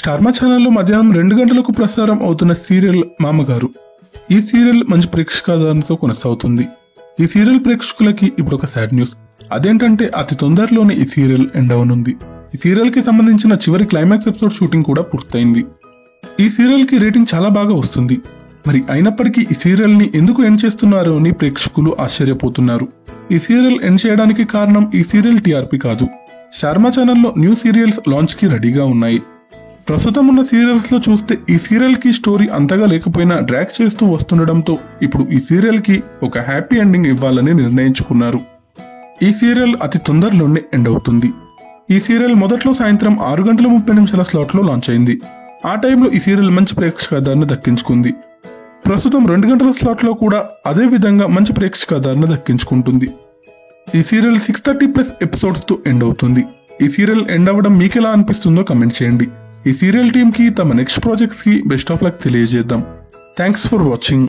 Star మా ఛానల్లో మధ్యాహ్నం 2 గంటలకు ప్రసారం అవుతున్న సీరియల్ మామగారు. ఈ సీరియల్ మంచి ప్రేక్షకాదరణతో కొనసాగుతుంది. ఈ సీరియల్ ప్రేక్షకులకి ఇప్పుడు ఒక సాడ్ న్యూస్. అదేంటంటే అతి తొందరలోనే ఈ సీరియల్ ఎండ్ అవనుంది. ఈ సీరియల్ కి సంబంధించిన చివరి క్లైమాక్స్ ఎపిసోడ్ షూటింగ్ కూడా పూర్తయింది. ఈ సీరియల్ కి రేటింగ్ చాలా బాగా వస్తుంది. మరి అయినప్పటికీ ఈ సీరియల్ ని ఎందుకు ఎండ్ చేస్తున్నారు అని ప్రేక్షకులు ఆశ్చర్యపోతున్నారు. ఈ సీరియల్ ఎండ్ చేయడానికి కారణం ఈ సీరియల్ టీఆర్పీ కాదు. స్టార్ మా ఛానల్లో న్యూ సీరియల్స్ లాంచ్ కి రెడీగా ఉన్నాయి. ప్రస్తుతం ఉన్న సీరియల్స్ లో చూస్తే ఈ సీరియల్ కి స్టోరీ అంతగా లేకపోయినా డ్రాగ్ చేస్తూ వస్తుండడంతో ఇప్పుడు ఈ సీరియల్ కి ఒక హ్యాపీ ఎండింగ్ ఇవ్వాలని నిర్ణయించుకున్నారు. ఈ సీరియల్ అతి తొందరలోనే ఎండ్ అవుతుంది. ఈ సీరియల్ మొదట్లో సాయంత్రం 6:30 స్లాట్ లో లాంచ్ అయింది. ఆ టైంలో ఈ సీరియల్ మంచి ప్రేక్షకాదరణ దక్కించుకుంది. ప్రస్తుతం 2 గంటల స్లాట్ లో కూడా అదే విధంగా మంచి ప్రేక్షకాదరణ దక్కించుకుంటుంది. ఈ సీరియల్ 630+ ఎపిసోడ్స్ తో ఎండ్ అవుతుంది. ఈ సీరియల్ ఎండ్ అవ్వడం మీకెలా అనిపిస్తుందో కమెంట్ చేయండి. ఈ సీరియల్ టీమ్ కి తమ నెక్స్ట్ ప్రాజెక్ట్స్ కి బెస్ట్ ఆఫ్ లక్ తెలియజేద్దాం. Thanks for watching.